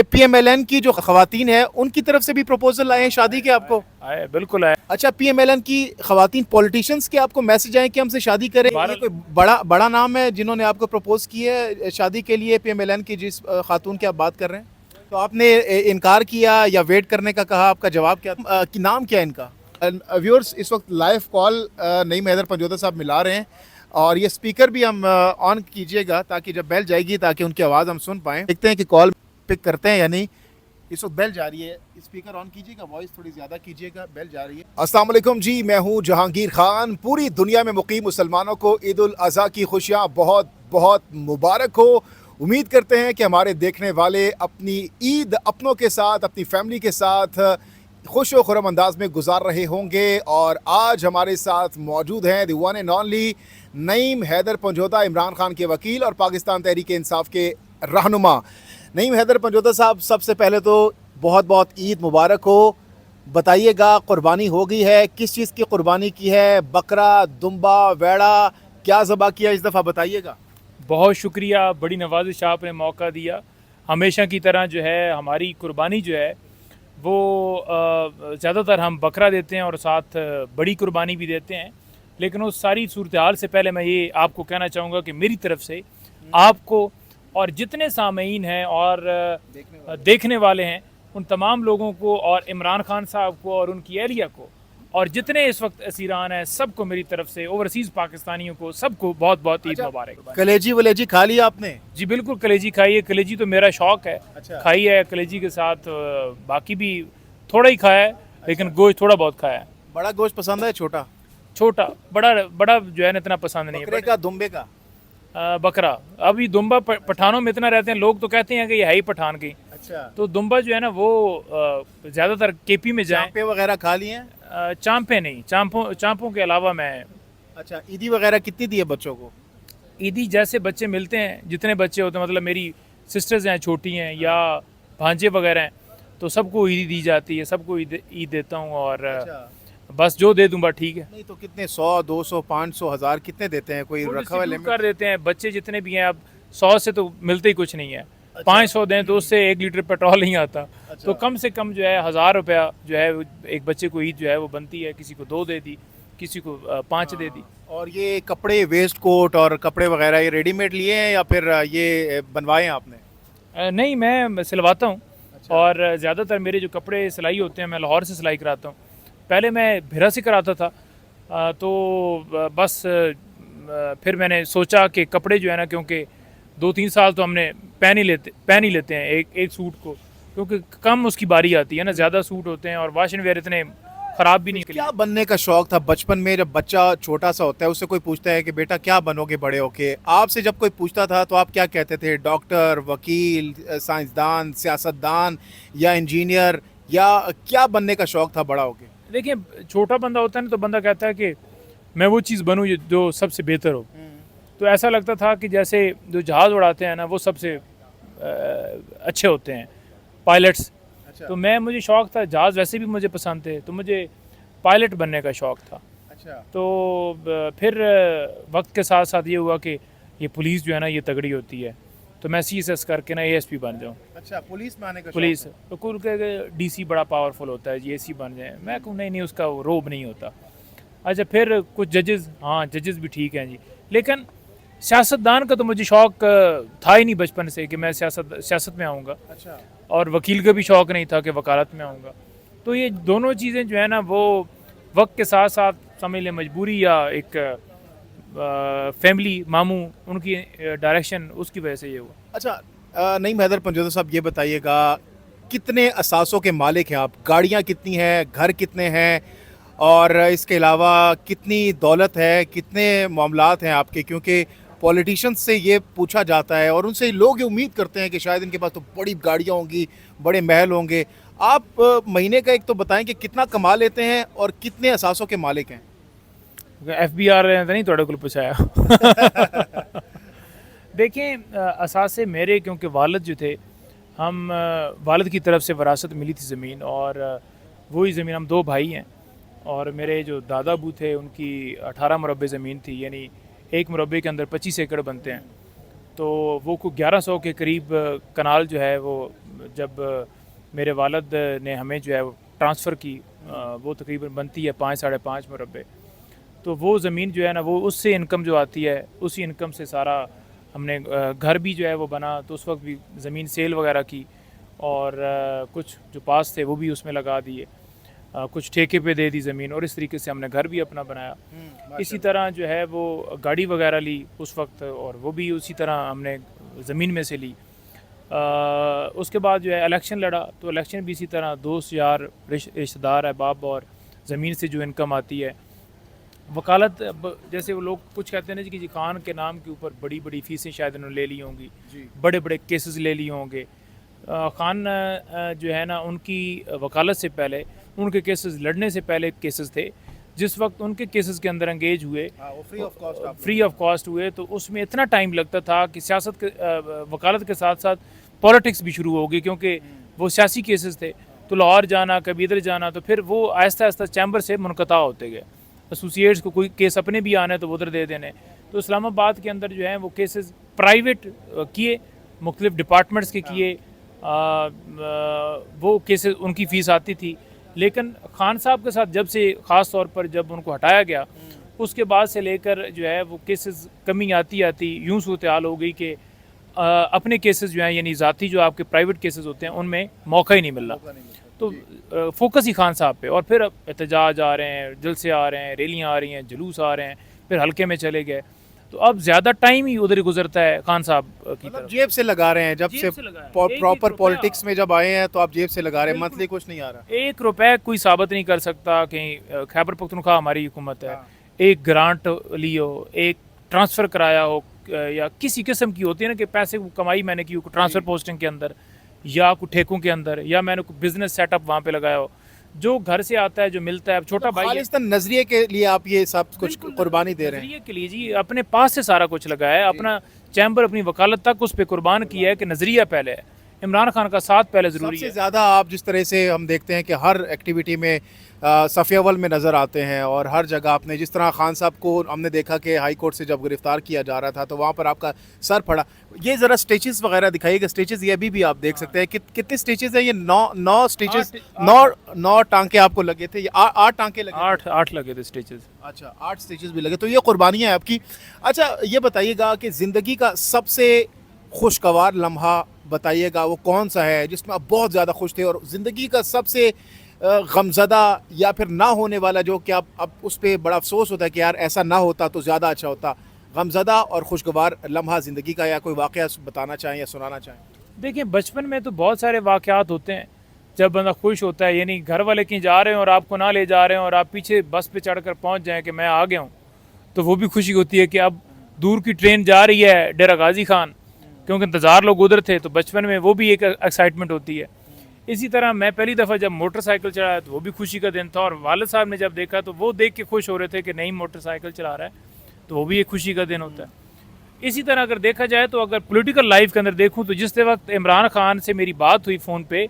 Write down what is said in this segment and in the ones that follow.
पीएमएलएन की जो खवातीन है उनकी तरफ से भी प्रपोजल आए हैं शादी के आपको? आए, बिल्कुल आए। अच्छा, पीएमएलएन की खवातीन पॉलिटिशियंस के आपको मैसेज आए कि हमसे शादी करें? ये भारत कोई बड़ा बड़ा नाम है जिन्होंने आपको प्रपोज की है शादी के लिए, पीएमएलएन की जिस खातून की आप बात कर रहे हैं? तो आपने इनकार किया या वेट करने का कहा? आपका जवाब क्या कि नाम क्या है इनका? व्यूअर्स, इस वक्त लाइव कॉल नईम हैदर पंजोता साहब मिला रहे हैं और ये स्पीकर भी हम ऑन कीजिएगा ताकि जब बेल जाएगी ताकि उनकी आवाज़ हम सुन पाएँ। देखते हैं कि कॉल पिक करते हैं या नहीं। इस वक्त बेल जा रही है, स्पीकर ऑन कीजिएगा, वॉइस थोड़ी ज़्यादा कीजिएगा, बेल जा रही है। अस्सलाम वालेकुम जी, मैं हूं जहांगीर खान। पूरी दुनिया में मुकीम मुसलमानों को ईद उल अज़हा की खुशियां बहुत बहुत मुबारक हो। उम्मीद करते हैं कि हमारे देखने वाले अपनी ईद अपनों के साथ, अपनी फैमिली के साथ खुश व खुरम अंदाज में गुजार रहे होंगे। और आज हमारे साथ मौजूद हैं the one and only Naeem Haider Panjota, Imran Khan के वकील और पाकिस्तान तहरीक इंसाफ के रहनुमा। नईम हैदर पंजोता साहब, सबसे पहले तो बहुत बहुत ईद मुबारक हो। बताइएगा, कुर्बानी हो गई है, किस चीज़ की कुर्बानी की है? बकरा, दुम्बा, वेड़ा, क्या ज़बा किया इस दफ़ा बताइएगा। बहुत शुक्रिया, बड़ी नवाजिश आपने मौका दिया। हमेशा की तरह जो है हमारी कुर्बानी जो है वो ज़्यादातर हम बकरा देते हैं और साथ बड़ी कुर्बानी भी देते हैं। लेकिन उस सारी सूरत हाल से पहले मैं ये आपको कहना चाहूँगा कि मेरी तरफ से आपको और जितने सामीन हैं और देखने वाले हैं उन तमाम लोगों को और इमरान खान साहब को और उनकी एहलिया को और जितने इस वक्त असीरान हैं सबको मेरी तरफ से, ओवरसीज़ पाकिस्तानियों को सबको बहुत बहुत ईद मुबारक। कलेजी वलेजी खा लिया आपने? जी बिल्कुल, कलेजी खाई है। कलेजी तो मेरा शौक़ है। अच्छा। खाई है कलेजी के साथ, बाकी भी थोड़ा ही खाया है। लेकिन गोश्त थोड़ा बहुत खाया है। बड़ा गोश्त पसंद है छोटा? छोटा, बड़ा बड़ा जो है ना इतना पसंद नहीं है। बकरे का, दुम्बे का? बकरा। अभी दुम्बा पठानों में इतना रहते हैं, लोग तो कहते हैं कि ये है ही पठान की। अच्छा। तो दुम्बा जो है ना वो ज़्यादातर केपी में जाए। चांपे वगैरह खा लिए हैं? चांपे नहीं, चांपों के अलावा मैं। अच्छा, ईदी वगैरह कितनी दी है बच्चों को? ईदी जैसे बच्चे मिलते हैं, जितने बच्चे होते हैं, मतलब मेरी सिस्टर्स हैं, छोटी हैं या भांजे वगैरह हैं, तो सबको ईदी दी जाती है, सबको ईद देता हूँ। और अच्छा। बस जो दे दूँगा ठीक है। नहीं तो कितने, 100, 200, 500, 1000 कितने देते हैं? कोई रखा हुआ लिमिट? कर देते हैं बच्चे जितने भी हैं। अब 100 से तो मिलते ही कुछ नहीं है। 500 दें तो उससे 1 लीटर पेट्रोल नहीं आता। तो कम से कम जो है 1000 रुपया जो है एक बच्चे को ईद जो है वो बनती है। किसी को 2 दे दी, किसी को 5 दे दी। और ये कपड़े, वेस्ट कोट और कपड़े वगैरह ये रेडीमेड लिए हैं या फिर ये बनवाए हैं आपने? नहीं, मैं सिलवाता हूँ। और ज़्यादातर मेरे जो कपड़े सिलाई होते हैं मैं लाहौर से सिलाई कराता हूँ। पहले मैं भिरा से कराता था। तो बस फिर मैंने सोचा कि कपड़े जो है ना, क्योंकि 2-3 साल तो हमने पहन ही लेते हैं एक सूट को, क्योंकि कम उसकी बारी आती है ना, ज़्यादा सूट होते हैं और वाशन वेयर इतने ख़राब भी नहीं। क्या बनने का शौक था बचपन में? जब बच्चा छोटा सा होता है उससे कोई पूछता है कि बेटा क्या बनोगे बड़े होके, आपसे जब कोई पूछता था तो आप क्या कहते थे? डॉक्टर, वकील, साइंसदान, सियासतदान या इंजीनियर, या क्या बनने का शौक था बड़ा होके? देखिए, छोटा बंदा होता है ना तो बंदा कहता है कि मैं वो चीज़ बनूँ जो सबसे बेहतर हो। तो ऐसा लगता था कि जैसे जो जहाज़ उड़ाते हैं ना वो सबसे अच्छे होते हैं, पायलट्स। अच्छा। तो मुझे शौक़ था, जहाज़ वैसे भी मुझे पसंद थे, तो मुझे पायलट बनने का शौक़ था। अच्छा। तो फिर वक्त के साथ साथ ये हुआ कि ये पुलिस जो है ना ये तगड़ी होती है, तो मैं CSS करके ना ASP बन जाऊँ। अच्छा, पुलिस में आने का पुलिस शौक तो कुल के DC बड़ा पावरफुल होता है, AC बन जाए। मैं कहूँ नहीं, उसका रोब नहीं होता। अच्छा, फिर कुछ जजेस, हाँ जजेस भी ठीक हैं जी। लेकिन सियासतदान का तो मुझे शौक़ था ही नहीं बचपन से कि मैं सियासत में आऊँगा। अच्छा। और वकील का भी शौक़ नहीं था कि वकालत में आऊँगा। तो ये दोनों चीज़ें जो है ना वो वक्त के साथ साथ समझ लें मजबूरी या एक फैमिली, मामू उनकी डायरेक्शन, उसकी वजह से ये हुआ। अच्छा, नईम हैदर पंजोता साहब, ये बताइएगा कितने असासों के मालिक हैं आप? गाड़ियाँ कितनी हैं, घर कितने हैं, और इसके अलावा कितनी दौलत है, कितने मामलात हैं आपके? क्योंकि पॉलिटिशियंस से ये पूछा जाता है और उनसे लोग ये उम्मीद करते हैं कि शायद इनके पास तो बड़ी गाड़ियाँ होंगी, बड़े महल होंगे। आप महीने का एक तो बताएं कि कितना कमा लेते हैं और कितने असासों के मालिक हैं? FBR तो नहीं थोड़े को पूछाया। देखें, असासे मेरे, क्योंकि वालिद जो थे, हम वालिद की तरफ से विरासत मिली थी ज़मीन, और वही ज़मीन, हम 2 भाई हैं। और मेरे जो दादा अबू थे उनकी 18 मुरब्बे ज़मीन थी, यानी 1 मुरब्बे के अंदर 25 एकड़ बनते हैं। तो वो को 1100 के करीब कनाल जो है वो जब मेरे वालिद ने हमें जो है वो ट्रांसफ़र की, वो तकरीबन बनती है 5 साढ़े 5 मुरब्बे। तो वो ज़मीन जो है ना, वो उससे इनकम जो आती है, उसी इनकम से सारा हमने घर भी जो है वो बना। तो उस वक्त भी ज़मीन सेल वगैरह की और कुछ जो पास थे वो भी उसमें लगा दिए, कुछ ठेके पे दे दी ज़मीन, और इस तरीके से हमने घर भी अपना बनाया। इसी तरह जो है वो गाड़ी वगैरह ली उस वक्त, और वो भी उसी तरह हमने ज़मीन में से ली। उसके बाद जो है इलेक्शन लड़ा, तो इलेक्शन भी इसी तरह, दोस्त यार रिश्तेदार अहबाब और ज़मीन से जो इनकम आती है। वकालत, जैसे वो लोग कुछ कहते हैं ना जी खान के नाम के ऊपर बड़ी बड़ी फ़ीसें शायद उन्होंने ले ली होंगी, बड़े बड़े केसेस ले लिए होंगे। खान जो है ना, उनकी वकालत से पहले, उनके केसेस लड़ने से पहले केसेस थे, जिस वक्त उनके केसेस के अंदर एंगेज हुए, फ्री ऑफ कॉस्ट हुए, तो उसमें इतना टाइम लगता था कि सियासत के वकालत के साथ साथ पॉलिटिक्स भी शुरू हो गई, क्योंकि वो सियासी केसेस थे। तो लाहौर जाना, कभी इधर जाना, तो फिर वो आहिस्ता आहिस्ता चैम्बर से मुनक़ता होते गए। एसोसिएट्स को कोई केस अपने भी आने तो वो उधर दे देने। तो इस्लामाबाद के अंदर जो है वो केसेस प्राइवेट किए, मुख्तलिफ डिपार्टमेंट्स के किए, वो केसेस उनकी फ़ीस आती थी। लेकिन खान साहब के साथ जब से, ख़ास तौर पर जब उनको हटाया गया, उसके बाद से लेकर जो है वो केसेस कमी आती आती यूँ सूरत हाल हो गई कि अपने केसेस जो हैं, यानी ज़ाती जो आपके प्राइवेट केसेस होते हैं, उनमें मौका ही नहीं मिल रहा। तो फोकस ही खान साहब पे, और फिर एहतजाज आ रहे हैं, जलसे आ रहे हैं, रैलियाँ आ रही हैं, जुलूस आ रहे हैं, फिर हल्के में चले गए। तो अब ज़्यादा टाइम ही उधर ही गुजरता है खान साहब की तरफ। जेब से लगा रहे हैं, जब से प्रॉपर पॉलिटिक्स में जब आए हैं तो आप जेब से लगा रहे हैं, मंथली कुछ नहीं आ रहा। 1 रुपए कोई साबित नहीं कर सकता कि खैबर पख्तूनख्वा हमारी हुकूमत है। एक ग्रांट लियो, एक ट्रांसफ़र कराया हो, या किसी किस्म की होती है ना कि पैसे कमाई मैंने की ट्रांसफ़र पोस्टिंग के अंदर, या कुछ ठेकों के अंदर, या मैंने कोई बिजनेस सेटअप वहाँ पे लगाया हो, जो घर से आता है, जो मिलता है। छोटा भाई खालिस्तान नजरिए के लिए आप ये सब कुछ कुर्बानी दे रहे हैं? नजरिए के लिए जी, अपने पास से सारा कुछ लगाया है, अपना चैम्बर, अपनी वकालत तक उस पर कुर्बान किया है कि नजरिया पहले है, इमरान खान का साथ पहले ज़रूरी है। सबसे ज़्यादा आप जिस तरह से हम देखते हैं कि हर एक्टिविटी में सफ़े अव्वल में नज़र आते हैं, और हर जगह आपने जिस तरह खान साहब को हमने देखा कि हाई कोर्ट से जब गिरफ्तार किया जा रहा था तो वहाँ पर आपका सर पड़ा। ये ज़रा स्टेचेस वगैरह दिखाइएगा। स्टेचेस ये अभी भी आप देख सकते हैं। कितने स्टेचेस है ये? 9 स्टेचेस, 9 टांके आपको लगे थे? ये 8 टांके लगे? 8 लगे थे स्टेचेस। अच्छा, 8 स्टेचेस भी लगे। तो ये कुर्बानियाँ हैं आपकी। अच्छा, ये बताइएगा कि ज़िंदगी का सबसे खुशगवार लम्हा बताइएगा, वो कौन सा है जिसमें आप बहुत ज़्यादा खुश थे, और ज़िंदगी का सबसे गमज़दा या फिर ना होने वाला जो कि आप उस पर बड़ा अफसोस होता है कि यार ऐसा ना होता तो ज़्यादा अच्छा होता। गमज़दा और खुशगवार लम्हा ज़िंदगी का, या कोई वाक़या बताना चाहें या सुनाना चाहें? देखिए, बचपन में तो बहुत सारे वाक़यात होते हैं जब बंदा खुश होता है, यानी घर वाले कहीं जा रहे हैं और आपको ना ले जा रहे हैं, और आप पीछे बस पे चढ़कर पहुंच जाएं कि मैं आ गया हूं, तो वो भी खुशी होती है कि अब दूर की ट्रेन जा रही है डेरा गाजी खान, क्योंकि इंतज़ार लोग उधर थे। तो बचपन में वो भी एक एक्साइटमेंट होती है। इसी तरह मैं पहली दफ़ा जब मोटरसाइकिल चलाया तो वो भी खुशी का दिन था, और वालिद साहब ने जब देखा तो वो देख के खुश हो रहे थे कि नई मोटरसाइकिल चला रहा है, तो वो भी एक खुशी का दिन होता है। इसी तरह अगर देखा जाए तो अगर पॉलिटिकल लाइफ के अंदर देखूं तो जिस वक्त इमरान खान से मेरी बात हुई फ़ोन पे,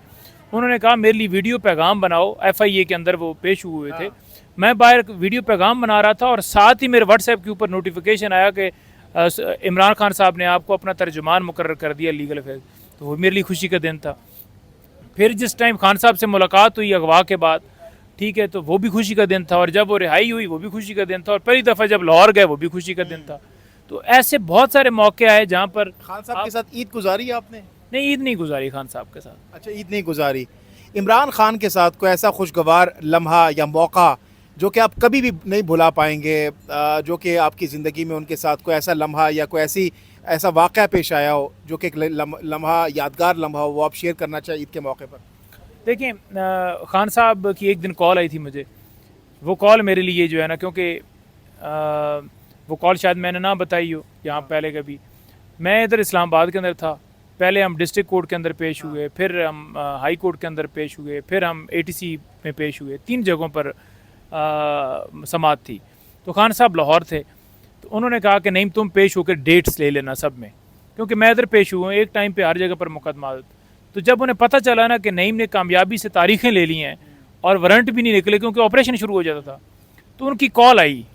उन्होंने कहा मेरे लिए वीडियो पैगाम बनाओ, FIA के अंदर वो पेश हुए थे। मैं बाहर वीडियो पैगाम बना रहा था, और साथ ही मेरे व्हाट्सएप के ऊपर नोटिफिकेशन आया कि इमरान खान साहब ने आपको अपना तर्जुमान मुकर्रर कर दिया लीगल अफेयर। तो वो मेरे लिए खुशी का दिन था। फिर जिस टाइम खान साहब से मुलाकात हुई अगवा के बाद, ठीक है, तो वो भी खुशी का दिन था, और जब वो रिहाई हुई वो भी खुशी का दिन था, और पहली दफ़ा जब लाहौर गए वो भी खुशी का दिन था। तो ऐसे बहुत सारे मौके आए जहाँ पर। खान साहब के साथ ईद गुजारी आपने? नहीं, ईद नहीं गुजारी खान साहब के साथ। अच्छा, ईद नहीं गुजारी। इमरान खान के साथ कोई ऐसा खुशगवार लम्हा या मौका जो कि आप कभी भी नहीं भुला पाएंगे, जो कि आपकी ज़िंदगी में उनके साथ कोई ऐसा लम्हा या कोई ऐसा वाक़या पेश आया हो जो कि एक लम्हा, यादगार लम्हा हो, वो आप शेयर करना चाहिए ईद के मौके पर? देखिए, खान साहब की एक दिन कॉल आई थी मुझे। वो कॉल मेरे लिए जो है ना, क्योंकि वो कॉल शायद मैंने ना बताई हो यहाँ पहले कभी। मैं इधर इस्लामाबाद के अंदर था। पहले हम डिस्ट्रिक्ट कोर्ट के अंदर पेश हुए, फिर हम हाई कोर्ट के अंदर पेश हुए, फिर हम ATC में पेश हुए। 3 जगहों पर समाअत थी। तो खान साहब लाहौर थे, तो उन्होंने कहा कि नहीं, तुम पेश होकर डेट्स ले लेना सब में, क्योंकि मैं इधर पेश हुआ हूँ, एक टाइम पे हर जगह पर मुकदमा। तो जब उन्हें पता चला ना कि नईम ने कामयाबी से तारीखें ले ली हैं और वारंट भी नहीं निकले क्योंकि ऑपरेशन शुरू हो जाता था, तो उनकी कॉल आई,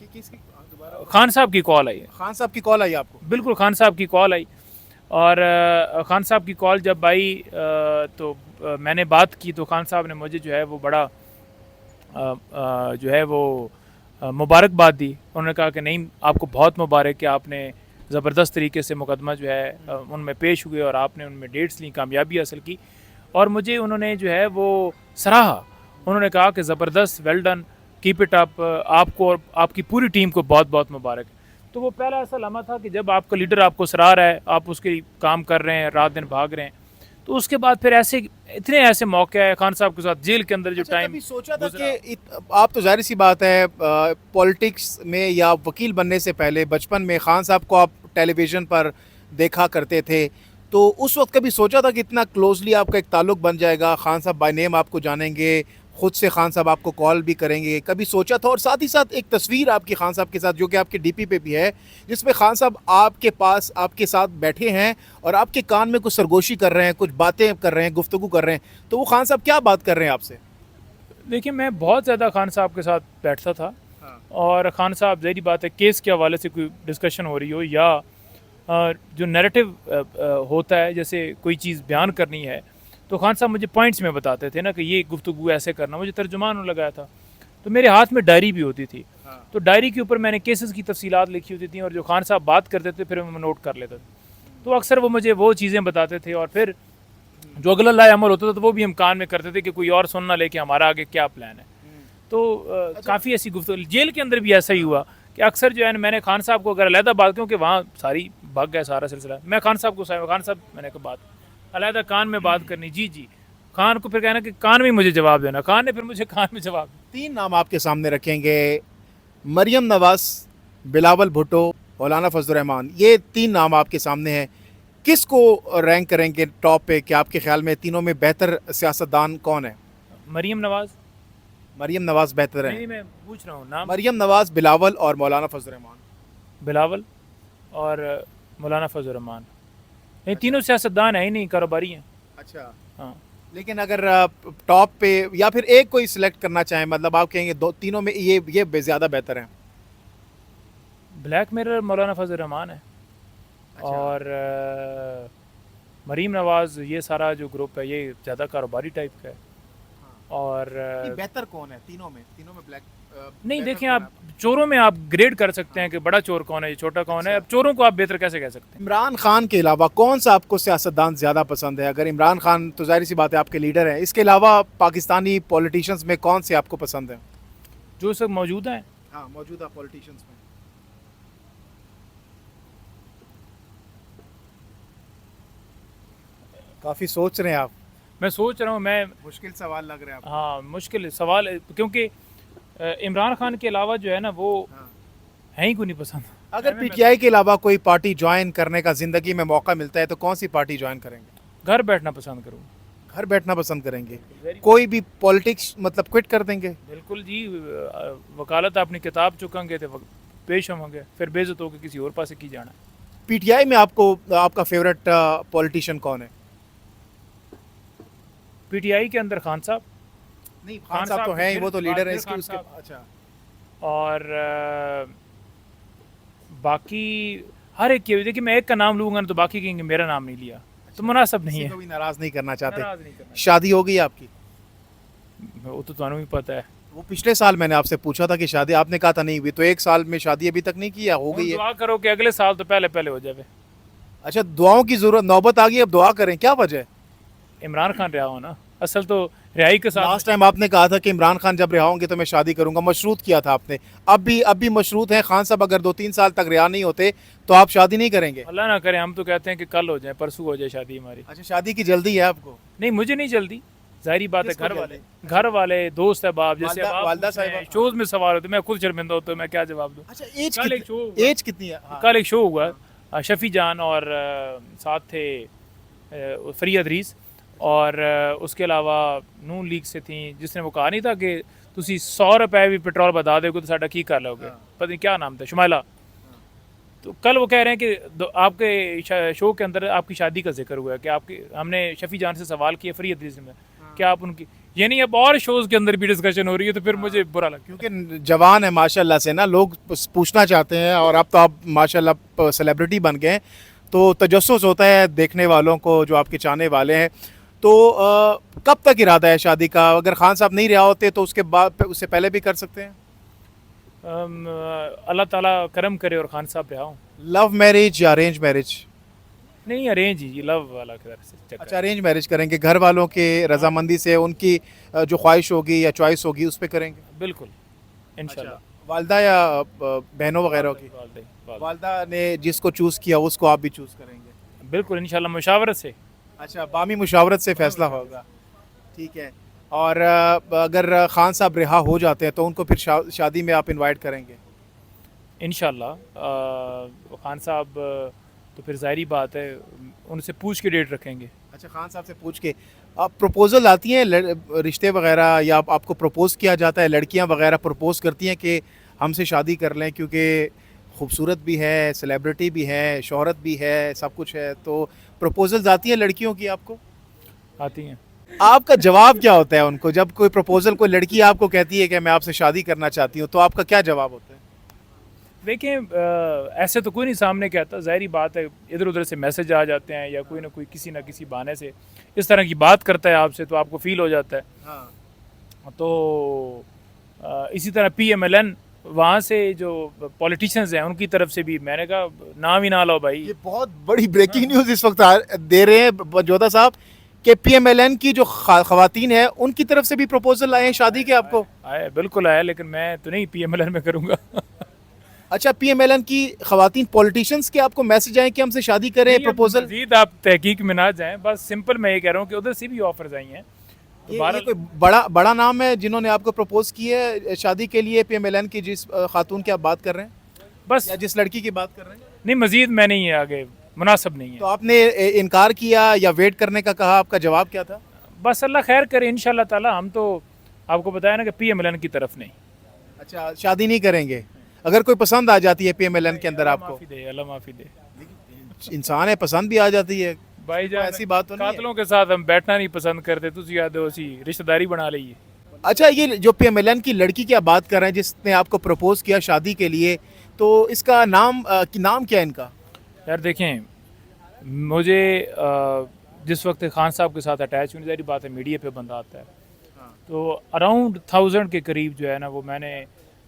खान साहब की कॉल आई। खान साहब की कॉल आई आपको? बिल्कुल, खान साहब की कॉल आई। और खान साहब की कॉल जब आई तो मैंने बात की तो खान साहब ने मुझे जो है वो बड़ा जो है वो मुबारकबाद दी। उन्होंने कहा कि नहीं, आपको बहुत मुबारक कि आपने ज़बरदस्त तरीके से मुकदमा जो है उनमें पेश हुए और आपने उनमें डेट्स ली, कामयाबी हासिल की। और मुझे उन्होंने जो है वो सराहा। उन्होंने कहा कि ज़बरदस्त, well done, keep it up, आपको और आपकी पूरी टीम को बहुत बहुत मुबारक। तो वो पहला ऐसा लम्हा था कि जब आपका लीडर आपको सराह रहा है, आप उसके काम कर रहे हैं, रात दिन भाग रहे हैं। तो उसके बाद फिर ऐसे इतने ऐसे मौके आए खान साहब के साथ जेल के अंदर जो अच्छा, टाइम कभी सोचा था कि आप तो जाहिर सी बात है पॉलिटिक्स में या वकील बनने से पहले बचपन में खान साहब को आप टेलीविज़न पर देखा करते थे, तो उस वक्त कभी सोचा था कि इतना क्लोजली आपका एक ताल्लुक बन जाएगा, खान साहब बाय नेम आपको जानेंगे, खुद से खान साहब आपको कॉल भी करेंगे, कभी सोचा था? और साथ ही साथ एक तस्वीर आपकी खान साहब के साथ जो कि आपके डीपी पे भी है, जिसमें खान साहब आपके पास आपके साथ बैठे हैं और आपके कान में कुछ सरगोशी कर रहे हैं, कुछ बातें कर रहे हैं, गुफ्तगू कर रहे हैं, तो वो खान साहब क्या बात कर रहे हैं आपसे? देखिए, मैं बहुत ज़्यादा खान साहब के साथ बैठता था। और खान साहब, ज़ाहिर बात है, केस के हवाले से कोई डिस्कशन हो रही हो या जो नैरेटिव होता है, जैसे कोई चीज़ बयान करनी है, तो खान साहब मुझे पॉइंट्स में बताते थे ना कि ये गुफ्तगू ऐसे करना। मुझे तर्जुमान उन्होंने लगाया था, तो मेरे हाथ में डायरी भी होती थी। तो डायरी के ऊपर मैंने केसेस की तफसीलात लिखी होती थी और जो खान साहब बात करते थे फिर मैं नोट कर लेता था। तो अक्सर वो मुझे वो चीज़ें बताते थे और फिर जो अगला लाए अमल होता था तो वो भी हम कान में करते थे कि कोई और सुन ना ले कि हमारा आगे क्या प्लान है। तो काफ़ी ऐसी गुफ्तगू, जेल के अंदर भी ऐसा ही हुआ कि अक्सर जो है ना, मैंने खान साहब को अगर अलहदा बात, क्योंकि वहाँ सारी भाग गया सारा सिलसिला, मैं खान साहब को खान साहब मैंने कहा बात अलहदा कान में बात करनी, जी जी, खान को फिर कहना कि कान में मुझे जवाब देना, खान ने फिर मुझे कान में जवाब। 3 नाम आपके सामने रखेंगे, मरियम नवाज़, बिलावल भुट्टो, मौलाना फजलुर रहमान, ये 3 नाम आपके सामने हैं। किसको रैंक करेंगे टॉप पे कि आपके ख्याल में तीनों में बेहतर सियासतदान कौन है? मरियम नवाज़। मरियम नवाज़ बेहतर नहीं, है? मैं पूछ रहा हूँ नाम। मरियम नवाज़, बिलावल और मौलाना फजलुर रहमान। बिलावल और मौलाना फजलुर रहमान, ये तीनों सियासतदान है ही नहीं, कारोबारी हैं। अच्छा, हाँ, लेकिन अगर टॉप पे या फिर एक कोई सिलेक्ट करना चाहें, मतलब आप कहेंगे दो तीनों में ये ज़्यादा बेहतर है? ब्लैक मिरर मौलाना फजल रहमान है। अच्छा। और मरीम नवाज़, ये सारा जो ग्रुप है ये ज़्यादा कारोबारी टाइप का है। और बेहतर कौन है तीनों में? ब्लैक नहीं, देखें, आप चोरों में आप ग्रेड कर सकते हैं कि बड़ा चोर कौन है, ये छोटा कौन है। अब चोरों को आप बेहतर कैसे कह सकते हैं? इमरान खान के अलावा कौन सा आपको सियासतदान ज़्यादा पसंद है? अगर इमरान खान तो जाहिर सी बात है आपके लीडर हैं, इसके अलावा पाकिस्तानी पॉलिटिशियंस में कौन से आपको पसंद है? जो सब मौजूद हैं। हाँ, मौजूदा पॉलिटिशियंस में काफ़ी सोच रहे हैं आप। मैं सोच रहा हूँ, मैं मुश्किल सवाल लग रहा है आपको। हाँ, मुश्किल सवाल है, क्योंकि इमरान खान के अलावा जो है ना वो हाँ। है ही कोई नहीं पसंद। अगर पीटीआई के अलावा कोई पार्टी ज्वाइन करने का ज़िंदगी में मौका मिलता है तो कौन सी पार्टी ज्वाइन करेंगे? घर बैठना पसंद करूँगा। घर बैठना पसंद करेंगे? कोई भी पॉलिटिक्स मतलब क्विट कर देंगे? बिल्कुल जी, वकालत अपनी किताब चुकांगे तो पेश होंगे, फिर बेइज्जत होकर किसी और पास की जाना। पीटीआई में आपको आपका फेवरेट पॉलिटिशियन कौन है? पीटीआई के अंदर खान साहब। नहीं, खान साहब तो हैं ही, वो तो लीडर है इसके। खान उसके साहब। अच्छा, और बाकी हर एक के, देखिए, मैं एक का नाम लूँगा ना तो बाकी कहेंगे मेरा नाम नहीं लिया, तो मुनासिब नहीं किसी है। को भी नाराज नहीं करना चाहते। नाराज नहीं करना, शादी हो गई आपकी? वो तो तुम्हें भी पता है। वो पिछले साल मैंने आपसे पूछा था कि शादी, आपने कहा था नहीं हुई, तो 1 साल में शादी अभी तक नहीं किया? हो गई है? दुआ करो कि अगले साल तो पहले पहले हो जाए। अच्छा, दुआओं की जरूरत नौबत आ गई, अब दुआ करें, क्या वजह है? इमरान खान रिहा हो ना, असल तो रिहाई के साथ। लास्ट टाइम आपने कहा था कि इमरान खान जब रिहा होंगे तो मैं शादी करूंगा, मशरूत किया था आपने। अब भी मशरूत हैं खान साहब, अगर 2-3 साल तक रिहा नहीं होते तो आप शादी नहीं करेंगे? अल्लाह ना करे, हम तो कहते हैं कि कल हो जाए, परसों हो जाए शादी हमारी। अच्छा, शादी की जल्दी है आपको? नहीं, मुझे नहीं जल्दी, जाहिर बात है। किसको घर वाले दोस्त है बाप, जैसे वालदा साहिबा शोज में सवाल होते, मैं खुद शर्मिंदा होता हूँ, मैं क्या जवाब दूँ। अच्छा, एज कितनी है? हाँ। कल एक शो हुआ, शफी जान और साथ थे फरीद रीस, और उसके अलावा नून लीग से थी, जिसने वो कहा नहीं था कि तुसी 100 रुपए भी पेट्रोल बता दोगे तो साडा की कर लोगे। पता नहीं क्या नाम था, शुमाइला। तो कल वो कह रहे हैं कि आपके शो के अंदर आपकी शादी का जिक्र हुआ है कि आपकी, हमने शफी जान से सवाल किया फरीद रीस में, क्या आप उनकी, यानी अब और शोज के अंदर भी डिस्कशन हो रही है, तो फिर मुझे बुरा लगा। क्योंकि जवान है माशाल्लाह से ना, लोग पूछना चाहते हैं, और अब तो आप माशाल्लाह सेलिब्रिटी बन गए, तो तजस्सुस होता है देखने वालों को, जो आपके चाहने वाले हैं। तो कब तक इरादा है शादी का? अगर खान साहब नहीं रहा होते तो उसके बाद, उससे पहले भी कर सकते हैं? अल्लाह ताला करम करे और खान साहब पे आऊँ। लव मैरिज या अरेंज मैरिज? नहीं, अरेंज ही, लव वाला किधर से चक्कर। अच्छा, अरेंज मैरिज करेंगे, घर वालों के रजामंदी से, उनकी जो ख्वाहिश होगी या चॉइस होगी उस पर करेंगे? बिल्कुल, इंशाल्लाह। वालदा या बहनों वगैरह की? वालदा ने जिसको चूज़ किया उसको आप भी चूज़ करेंगे? बिल्कुल इंशाल्लाह, मुशावरत से। अच्छा, बामी मुशावरत से फैसला होगा। ठीक है। और अगर खान साहब रिहा हो जाते हैं तो उनको फिर शादी में आप इनवाइट करेंगे? इंशाल्लाह खान साहब तो फिर ज़ाहिरी बात है उनसे पूछ के डेट रखेंगे। अच्छा, खान साहब से पूछ के। आप प्रपोज़ल आती हैं रिश्ते वगैरह, या आपको प्रपोज़ किया जाता है, लड़कियां वगैरह प्रपोज़ करती हैं कि हमसे शादी कर लें, क्योंकि खूबसूरत भी है, सेलिब्रिटी भी है, शोहरत भी है, सब कुछ है, तो प्रपोज़ल्स आती हैं लड़कियों की आपको? आती हैं। आपका जवाब क्या होता है उनको, जब कोई प्रपोज़ल, कोई लड़की आपको कहती है कि मैं आपसे शादी करना चाहती हूँ, तो आपका क्या जवाब होता है? देखें, ऐसे तो कोई नहीं सामने कहता, ज़ाहिरी बात है इधर उधर से मैसेज आ जाते हैं या कोई ना कोई किसी ना किसी बहाने से इस तरह की बात करता है आपसे, तो आपको फ़ील हो जाता है। हाँ। तो इसी तरह PMLN वहाँ से जो पॉलिटिशियंस हैं उनकी तरफ से भी मैंने कहा नाम ही ना लो भाई। ये बहुत बड़ी ब्रेकिंग न्यूज़ इस वक्त दे रहे हैं जोधा साहब कि PMLN की जो खवातीन है उनकी तरफ से भी प्रपोजल आए हैं शादी के आपको? आए, बिल्कुल आया, लेकिन मैं तो नहीं PMLN में करूँगा। अच्छा, PMLN की खवातीन पॉलिटिशियंस के आपको मैसेज आए कि हमसे शादी करें, प्रपोजल? मजीद आप तहकीक में ना जाएं, बस सिंपल मैं ये कह रहा हूँ कि उधर से भी ऑफर्स आई हैं। तो ये कोई बड़ा बड़ा नाम है जिन्होंने आपको प्रपोज की है शादी के लिए, PMLN की जिस खातून की आप बात कर रहे हैं, बस या जिस लड़की की बात कर रहे हैं? नहीं, मजीद मैं नहीं आगे मुनासिब नहीं है। तो आपने इनकार किया या वेट करने का कहा, आपका जवाब क्या था? बस अल्लाह खैर करे इंशाल्लाह ताला, हम तो आपको बताया ना कि PMLN की तरफ नहीं। अच्छा, शादी नहीं करेंगे? अगर कोई पसंद आ जाती है PMLN के अंदर आपको? माफ़ी दे, अल्लाह माफ़ी दे। इंसान है, पसंद भी आ जाती है, भाई जान, ऐसी बात तो नहीं है। कातलों के साथ हम बैठना नहीं पसंद करते, तुझे याद हो सी रिश्तेदारी बना ली। अच्छा, ये जो PMLN की लड़की की आप बात कर रहे हैं जिसने आपको प्रपोज किया शादी के लिए, तो इसका नाम नाम क्या है इनका? यार देखें, मुझे जिस वक्त खान साहब के साथ अटैच होने, ज़ाहिर बात है मीडिया पे बंदा आता है, तो अराउंड 1000 के करीब जो है ना वो मैंने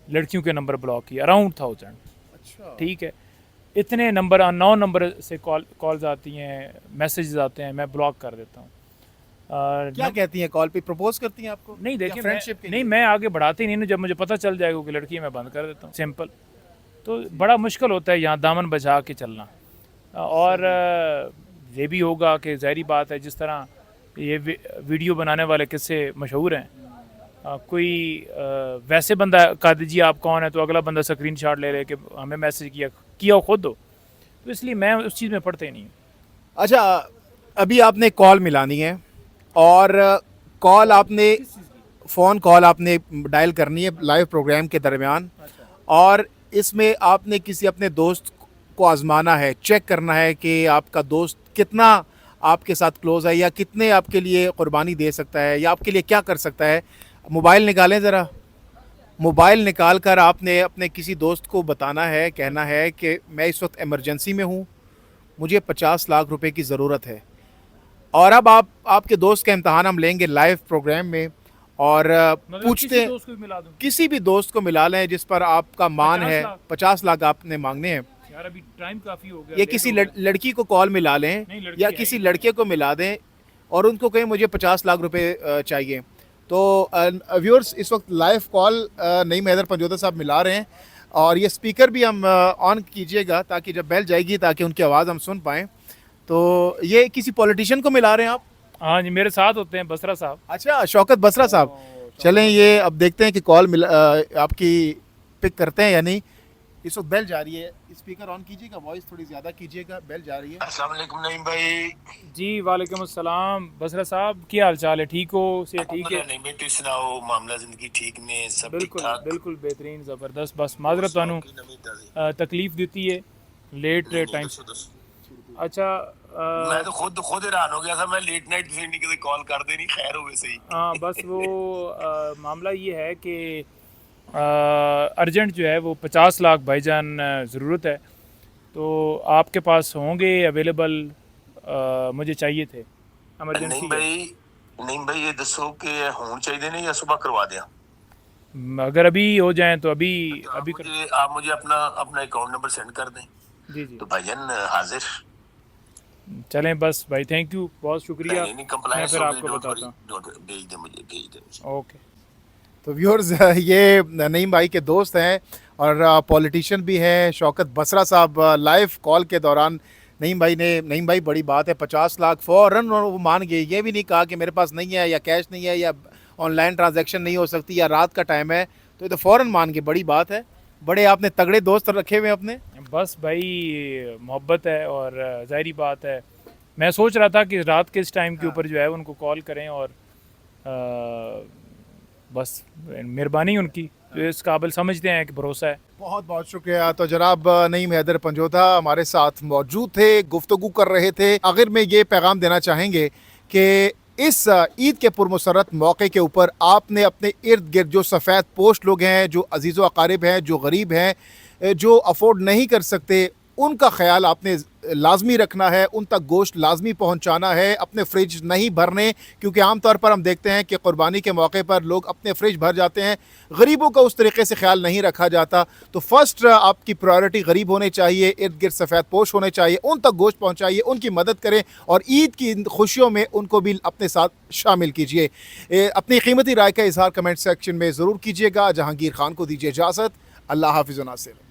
लड़कियों के नंबर ब्लॉक किए, अराउंड 1000। अच्छा। ठीक है, इतने नंबर, 9 नंबर से कॉल्स आती हैं, मैसेजेस आते हैं, मैं ब्लॉक कर देता हूँ। क्या कहती हैं कॉल पे, प्रपोज करती हैं आपको? नहीं देखिए, फ्रेंडशिप के नहीं लिए? मैं आगे बढ़ाती नहीं ना, जब मुझे पता चल जाएगा कि लड़की है, मैं बंद कर देता हूँ, सिंपल। तो बड़ा मुश्किल होता है यहाँ दामन बचा के चलना। और ये भी होगा कि ज़ाहिरी बात है, जिस तरह ये वीडियो बनाने वाले किस्से मशहूर हैं, कोई वैसे बंदा कह दीजिए आप कौन है, तो अगला बंदा स्क्रीनशॉट ले कि हमें मैसेज किया खुद हो, तो इसलिए मैं उस चीज़ में पढ़ते नहीं। अच्छा, अभी आपने कॉल मिलानी है और कॉल आपने, फ़ोन कॉल आपने डायल करनी है लाइव प्रोग्राम के दरमियान, और इसमें आपने किसी अपने दोस्त को आजमाना है, चेक करना है कि आपका दोस्त कितना आपके साथ क्लोज़ है, या कितने आपके लिए कुर्बानी दे सकता है, या आपके लिए क्या कर सकता है। मोबाइल निकालें ज़रा। मोबाइल निकाल कर आपने अपने किसी दोस्त को बताना है, कहना है कि मैं इस वक्त इमरजेंसी में हूँ, मुझे 50 लाख रुपए की ज़रूरत है। और अब आपके दोस्त का इम्तहान हम लेंगे लाइव प्रोग्राम में, और पूछते हैं, किसी भी दोस्त को मिला लें जिस पर आपका मान है। 50 लाख आपने मांगने हैं। यार अभी टाइम काफ़ी हो गया। या किसी लड़की को कॉल मिला लें, या किसी लड़के को मिला दें और उनको कहें मुझे 50 लाख रुपए चाहिए। तो व्यूअर्स, इस वक्त लाइव कॉल नईम हैदर पंजोदा साहब मिला रहे हैं, और ये स्पीकर भी हम ऑन कीजिएगा ताकि जब बेल जाएगी ताकि उनकी आवाज़ हम सुन पाएँ। तो ये किसी पॉलिटिशियन को मिला रहे हैं आप? हाँ जी, मेरे साथ होते हैं बसरा साहब। अच्छा, शौकत बसरा साहब। चलें, ये अब देखते हैं कि कॉल आपकी पिक करते हैं या नहीं। इस वक्त बेल जा रही है, स्पीकर ऑन कीजिएगा, वॉइस थोड़ी ज़्यादा कीजिएगा, बेल जा रही है। अस्सलाम वालेकुम नईम भाई। जी वालेकुम अस्सलाम बसरा साहब, क्या हाल चाल है? ठीक हो? से ठीक है? नहीं बेटी सुनाओ, मामला जिंदगी ठीक ने सब ठीक बिल्कुल ठाक? बिल्कुल बेहतरीन, ज़बरदस्त। बस माजरत तानू तकलीफ देती है लेट टाइम। अच्छा, मैं तो खुद हैरान हो गया था, मैं लेट नाइट किसी ने कभी कॉल कर दे नहीं, खैर हो वैसे ही। हाँ बस वो मामला ये है कि अर्जेंट जो है वो 50 लाख भाईजान ज़रूरत है। तो आपके पास होंगे अवेलेबल? मुझे चाहिए थे, एमरजेंसी है। नहीं भाई ये दसो कि होने चाहिए नहीं या सुबह करवा दें? अगर अभी हो जाए तो अभी तो अभी आप मुझे अपना अपना अकाउंट नंबर सेंड कर दें। जी जी, तो भाईजान हाजिर। चलें बस भाई, थैंक यू, बहुत शुक्रिया। नहीं मैं कंप्लायंस फिर हो गई, आपको डोंट वरी, बताता हूँ। डोंट भेज दे मुझे। ओके। तो व्यूअर्स ये नईम भाई के दोस्त हैं और पॉलिटिशियन भी हैं शौकत बसरा साहब। लाइव कॉल के दौरान नईम भाई बड़ी बात है, 50 लाख फ़ौरन और वो मान गए। ये भी नहीं कहा कि मेरे पास नहीं है या कैश नहीं है या ऑनलाइन ट्रांजैक्शन नहीं हो सकती या रात का टाइम है, तो ये तो फ़ौरन मान गए। बड़ी बात है, बड़े आपने तगड़े दोस्त रखे हुए हैं अपने। बस भाई मोहब्बत है और ज़ाहिरी बात है, मैं सोच रहा था कि रात के इस टाइम के ऊपर जो है उनको कॉल करें और बस मेहरबानी उनकी, जो इस काबिल समझते हैं कि भरोसा है। बहुत बहुत शुक्रिया। तो जनाब नईम हैदर पंजोता हमारे साथ मौजूद थे, गुफ्तगू कर रहे थे। आखिर में ये पैगाम देना चाहेंगे कि इस ईद के पुरमसरत मौके के ऊपर आपने अपने इर्द गिर्द जो सफ़ेद पोस्ट लोग हैं, जो अजीज़ व अकारिब हैं, जो गरीब हैं, जो अफोर्ड नहीं कर सकते, उनका ख्याल आपने लाजमी रखना है, उन तक गोश्त लाजमी पहुंचाना है, अपने फ्रिज नहीं भरने, क्योंकि आमतौर पर हम देखते हैं कि क़ुरबानी के मौके पर लोग अपने फ्रिज भर जाते हैं, गरीबों का उस तरीके से ख्याल नहीं रखा जाता। तो फर्स्ट आपकी प्रायोरिटी गरीब होने चाहिए, इर्द गिर्द सफ़ेद पोश होने चाहिए, उन तक गोश्त पहुँचाइए, उनकी मदद करें और ईद की खुशियों में उनको भी अपने साथ शामिल कीजिए। अपनी कीमती राय का इजहार कमेंट सेक्शन में ज़रूर कीजिएगा। जहांगीर खान को दीजिए इजाज़त। अल्लाह हाफ़िज़ व नासिर।